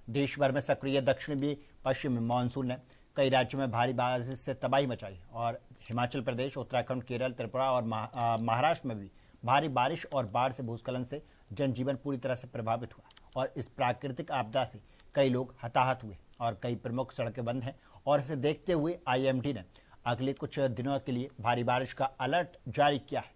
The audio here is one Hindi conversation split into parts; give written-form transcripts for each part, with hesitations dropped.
देश भर में सक्रिय दक्षिणी पश्चिमी मानसून ने कई राज्यों में भारी बारिश से तबाही मचाई और हिमाचल प्रदेश, उत्तराखंड, केरल, त्रिपुरा और महाराष्ट्र में भी भारी बारिश और बाढ़ से भूस्खलन से जनजीवन पूरी तरह से प्रभावित हुआ और इस प्राकृतिक आपदा से कई लोग हताहत हुए और कई प्रमुख सड़कें बंद हैं। और इसे देखते हुए आईएमडी ने अगले कुछ दिनों के लिए भारी बारिश का अलर्ट जारी किया है।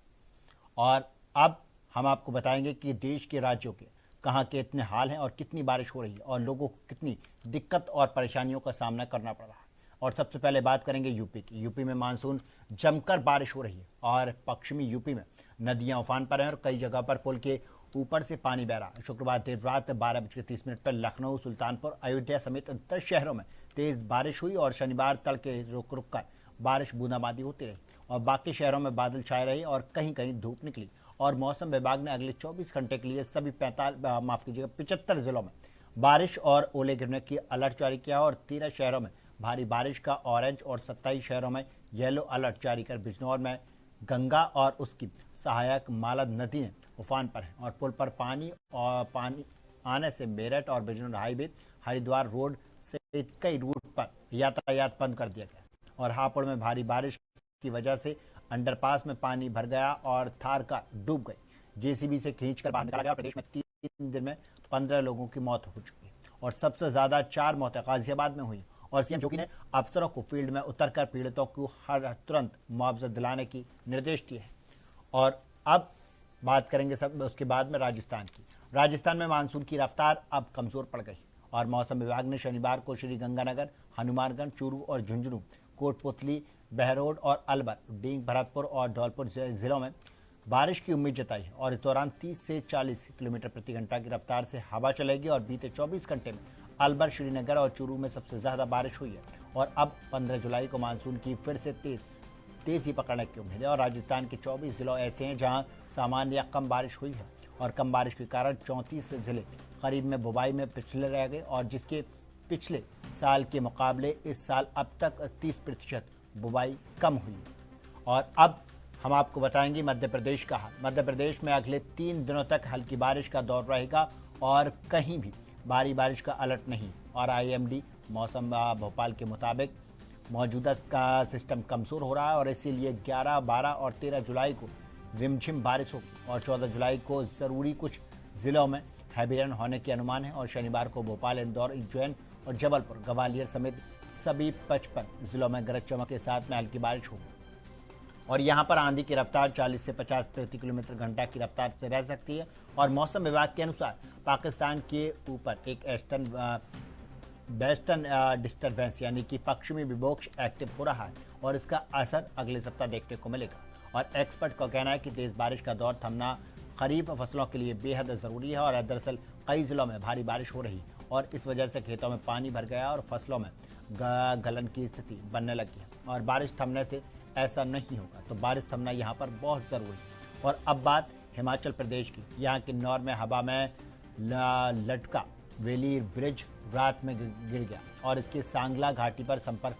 और अब हम आपको बताएंगे कि देश के राज्यों के कहाँ के इतने हाल हैं और कितनी बारिश हो रही है और लोगों को कितनी दिक्कत और परेशानियों का सामना करना पड़ रहा है। और सबसे पहले बात करेंगे यूपी की। यूपी में मानसून जमकर बारिश हो रही है और पश्चिमी यूपी में नदियां उफान पर हैं और कई जगह पर पुल के ऊपर से पानी बह रहा है। शुक्रवार देर रात 12:30 पर लखनऊ, सुल्तानपुर, अयोध्या समेत 10 शहरों में तेज बारिश हुई और शनिवार तड़के रुक रुक कर बारिश बूंदाबांदी होती रही और बाकी शहरों में बादल छाए रहे और कहीं कहीं धूप निकली। और मौसम विभाग ने अगले 24 घंटे के लिए सभी 75 जिलों में बारिश और ओले गिरने की अलर्ट जारी किया और 13 शहरों में भारी बारिश का ऑरेंज और 27 शहरों में येलो अलर्ट जारी कर बिजनौर में गंगा और उसकी सहायक मालद नदी ने उफान पर है और पुल पर पानी आने से मेरठ और बिजनौर हाईवे, हरिद्वार रोड से कई रूट पर यातायात बंद कर दिया गया और हापुड़ में भारी बारिश की वजह से अंडरपास में पानी भर गया और थार कार डूब गई। जेसीबी से खींचकर बाहर निकाला गया। प्रदेश में 3 दिन में 15 लोगों की मौत हो चुकी है और सबसे ज्यादा 4 मौतें गाजियाबाद में हुई और सीएम योगी ने अफसरों को फील्ड में उतरकर पीड़ितों को हर तुरंत मुआवजा दिलाने की निर्देश दिए हैं। और अब बात करेंगे सब उसके बाद में राजस्थान की। राजस्थान में मानसून की रफ्तार अब कमजोर पड़ गई और मौसम विभाग ने शनिवार को श्रीगंगानगर, हनुमानगढ़, चूरू और झुंझुनू, कोटपुतली, बहरोड और अलवर, डींग, भरतपुर और धौलपुर जिलों में बारिश की उम्मीद जताई है और इस दौरान 30 से 40 किलोमीटर प्रति घंटा की रफ्तार से हवा चलेगी और बीते 24 घंटे में अलवर, श्रीनगर और चूरू में सबसे ज्यादा बारिश हुई है और अब 15 जुलाई को मानसून की फिर से तेजी पकड़ने की उम्मीद है। और राजस्थान के 24 जिलों ऐसे हैं जहां सामान्य या कम बारिश हुई है और कम बारिश के कारण 34 जिले करीब में बुवाई में पिछले रह गए और जिसके पिछले साल के मुकाबले इस साल अब तक 30% बुवाई कम हुई। और अब हम आपको बताएंगे मध्य प्रदेश का हाल। मध्य प्रदेश में अगले 3 दिनों तक हल्की बारिश का दौर रहेगा और कहीं भी भारी बारिश का अलर्ट नहीं। और आईएमडी मौसम भोपाल के मुताबिक मौजूदा का सिस्टम कमजोर हो रहा है और इसीलिए 11, 12 और 13 जुलाई को रिमझिम बारिश होगी और 14 जुलाई को ज़रूरी कुछ जिलों में हैवी रेन होने के अनुमान है और शनिवार को भोपाल, इंदौर, उज्जैन और जबलपुर, ग्वालियर समेत सभी 55 जिलों में गरज चमक के साथ में हल्की बारिश होगी और यहां पर आंधी की रफ्तार 40 से 50 प्रति किलोमीटर घंटा की रफ्तार से रह सकती है। और मौसम विभाग के अनुसार पाकिस्तान के ऊपर एक वेस्टर्न डिस्टर्बेंस यानी कि पश्चिमी विक्षोभ एक्टिव हो रहा है और इसका असर अगले सप्ताह देखने को मिलेगा। और एक्सपर्ट का कहना है कि तेज बारिश का दौर थमना खरीफ फसलों के लिए बेहद ज़रूरी है और दरअसल कई जिलों में भारी बारिश हो रही है और इस वजह से खेतों में पानी भर गया और फसलों में गलन की स्थिति बनने लगी है और बारिश थमने से ऐसा नहीं होगा, तो बारिश थमना यहाँ पर बहुत ज़रूरी है। और अब बात हिमाचल प्रदेश की। यहाँ किन्नौर में हवा में लटका वेली ब्रिज रात में गिर गया और इसके सांगला घाटी पर संपर्क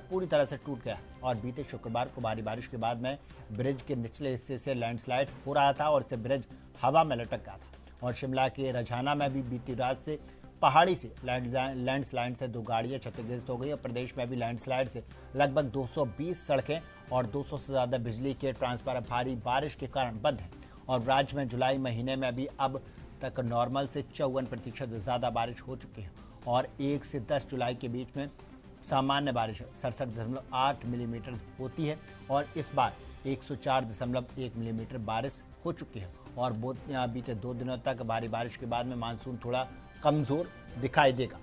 पूरी तरह से टूट गया और बीते शुक्रवार को भारी बारिश के बाद में ब्रिज के निचले हिस्से से लैंडस्लाइड हो रहा था और इससे ब्रिज हवा में लटक गया था। और शिमला के रजाना में भी बीती रात से पहाड़ी से लैंडस्लाइड से 2 गाड़ियां क्षतिग्रस्त हो गई और प्रदेश में भी लैंडस्लाइड से लगभग 220 सड़कें और 200 से ज़्यादा बिजली के ट्रांसफार्मर भारी बारिश के कारण बंद हैं। और राज्य में जुलाई महीने में भी अब तक नॉर्मल से 54% ज़्यादा बारिश हो चुकी है और 1 से 10 जुलाई के बीच में सामान्य बारिश 67.8 मिलीमीटर होती है और इस बार 104.1 मिलीमीटर बारिश हो चुकी है। और बीते 2 दिनों तक भारी बारिश के बाद में मानसून थोड़ा कमज़ोर दिखाई देगा।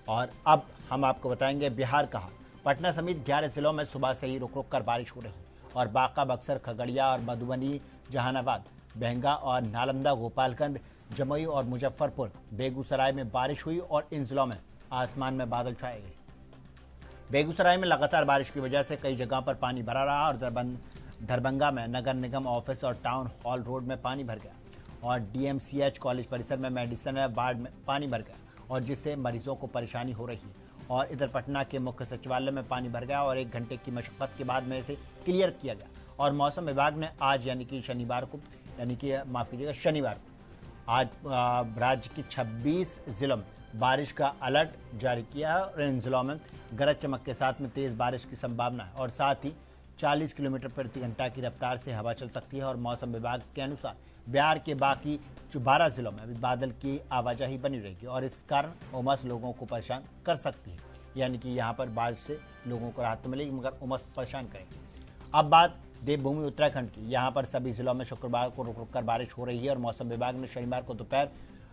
और अब हम आपको बताएंगे बिहार का हाल। पटना समेत 11 जिलों में सुबह से ही रुक रुक कर बारिश हो रही है और बांका, बक्सर, खगड़िया और मधुबनी, जहानाबाद, बहंगा और नालंदा, गोपालगंज, जमुई और मुजफ्फरपुर, बेगूसराय में बारिश हुई और इन जिलों में आसमान में बादल छाए गए। बेगूसराय में लगातार बारिश की वजह से कई जगह पर पानी भरा रहा और दरभंगा में नगर निगम ऑफिस और टाउन हॉल रोड में पानी भर गया और डीएमसीएच कॉलेज परिसर में मेडिसिन वार्ड में पानी भर गया और जिससे मरीजों को परेशानी हो रही है। और इधर पटना के मुख्य सचिवालय में पानी भर गया और 1 घंटे की मशक्कत के बाद में इसे क्लियर किया गया। और मौसम विभाग ने आज शनिवार को आज राज्य की 26 जिलों में बारिश का अलर्ट जारी किया है और इन जिलों में गरज चमक के साथ में तेज बारिश की संभावना है और साथ ही 40 किलोमीटर प्रति घंटा की रफ्तार से हवा चल सकती है। और मौसम विभाग के अनुसार बिहार के बाकी जो 12 जिलों में अभी बादल की आवाजाही बनी रहेगी और इस कारण उमस लोगों को परेशान कर सकती है। यानी कि यहाँ पर बारिश से लोगों को राहत तो मिलेगी मगर उमस परेशान करेगी। अब बात देवभूमि उत्तराखंड की। यहाँ पर सभी जिलों में शुक्रवार को रुक रुक कर बारिश हो रही है और मौसम विभाग ने शनिवार को दोपहर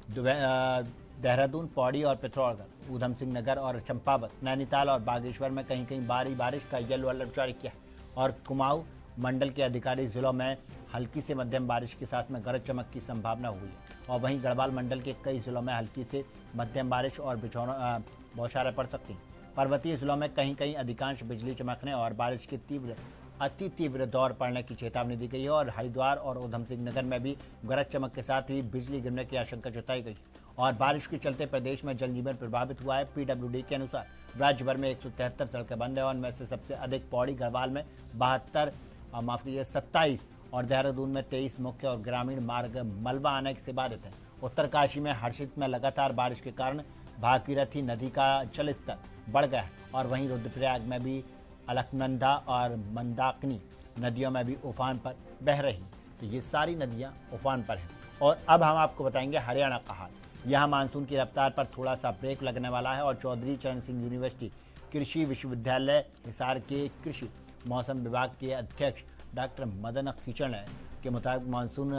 देहरादून, पौड़ी और पिथौरागढ़, ऊधम सिंह नगर और चंपावत, नैनीताल और बागेश्वर में कहीं कहीं भारी बारिश का येलो अलर्ट जारी किया है और कुमाऊं मंडल के अधिकारी जिलों में हल्की से मध्यम बारिश के साथ में गरज चमक की संभावना हुई है। और वहीं गढ़वाल मंडल के कई जिलों में हल्की से मध्यम बारिश और बौछारें पड़ सकती हैं। पर्वतीय जिलों में कहीं कहीं अधिकांश बिजली चमकने और बारिश की अति तीव्र दौर पड़ने की चेतावनी दी गई है और हरिद्वार और ऊधम सिंह नगर में भी गरज चमक के साथ ही बिजली गिरने की आशंका जताई गई है। और बारिश के चलते प्रदेश में जनजीवन प्रभावित हुआ है। पीडब्ल्यूडी के अनुसार राज्य भर में 173 सड़कें बंद है और उनमें से सबसे अधिक पौड़ी गढ़वाल में 27 और देहरादून में 23 मुख्य और ग्रामीण मार्ग मलबा आने से बाधित है। उत्तरकाशी में हर्षित में लगातार बारिश के कारण भागीरथी नदी का जल स्तर बढ़ गया है और वहीं रुद्रप्रयाग में भी अलकनंदा और मंदाकिनी नदियों में भी उफान पर बह रही। तो ये सारी नदियां उफान पर हैं। और अब हम आपको बताएंगे हरियाणा का हाल। यहाँ मानसून की रफ्तार पर थोड़ा सा ब्रेक लगने वाला है और चौधरी चरण सिंह यूनिवर्सिटी कृषि विश्वविद्यालय हिसार के कृषि मौसम विभाग के अध्यक्ष डॉक्टर मदन खीचड़ के मुताबिक मानसून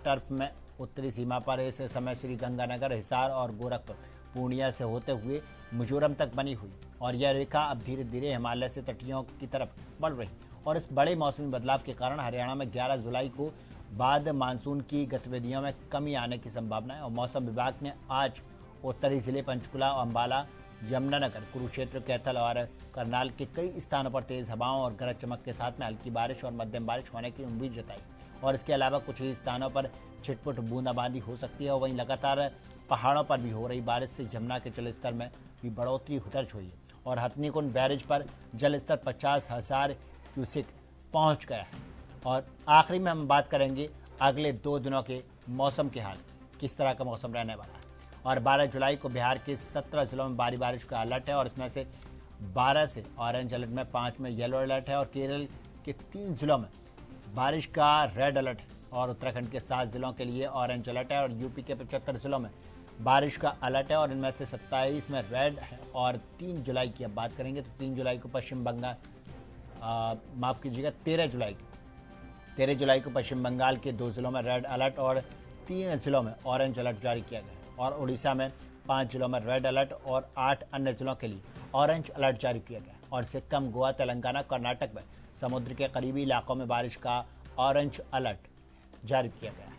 टर्फ में उत्तरी सीमा पर इस समय श्री गंगानगर, हिसार और गोरखपुर, पूर्णिया से होते हुए मिजोरम तक बनी हुई और यह रेखा अब धीरे धीरे हिमालय से तटियों की तरफ बढ़ रही और इस बड़े मौसमी बदलाव के कारण हरियाणा में 11 जुलाई को बाद मानसून की गतिविधियों में कमी आने की संभावना है। और मौसम विभाग ने आज उत्तरी जिले पंचकुला, अम्बाला, यमुनानगर, कुरुक्षेत्र, कैथल और करनाल के कई स्थानों पर तेज हवाओं और गरज चमक के साथ में हल्की बारिश और मध्यम बारिश होने की उम्मीद जताई और इसके अलावा कुछ ही स्थानों पर छिटपुट बूंदाबांदी हो सकती है। और वहीं लगातार पहाड़ों पर भी हो रही बारिश से यमुना के जलस्तर में भी बढ़ोतरी दर्ज हुई है और हथनीकुंड बैरेज पर जलस्तर 50,000 क्यूसेक पहुंच गया है। और आखिरी में हम बात करेंगे अगले 2 दिनों के मौसम के हाल की, किस तरह का मौसम रहने वाला है। और 12 जुलाई को बिहार के 17 जिलों में भारी बारिश का अलर्ट है और इसमें से 12 से ऑरेंज अलर्ट में, 5 में येलो अलर्ट है और केरल के 3 जिलों में बारिश का रेड अलर्ट है और उत्तराखंड के 7 जिलों के लिए ऑरेंज अलर्ट है और यूपी के 75 जिलों में बारिश का अलर्ट है और इनमें से 27 में रेड है। और 3 जुलाई की अब बात करेंगे तो 3 जुलाई को पश्चिम बंगाल, माफ़ कीजिएगा 13 जुलाई को पश्चिम बंगाल के 2 जिलों में रेड अलर्ट और 3 जिलों में ऑरेंज अलर्ट जारी किया गया और उड़ीसा में 5 जिलों में रेड अलर्ट और 8 अन्य जिलों के लिए ऑरेंज अलर्ट जारी किया गया और सिक्किम, गोवा, तेलंगाना, कर्नाटक में समुद्र के करीबी इलाकों में बारिश का ऑरेंज अलर्ट जारी किया गया।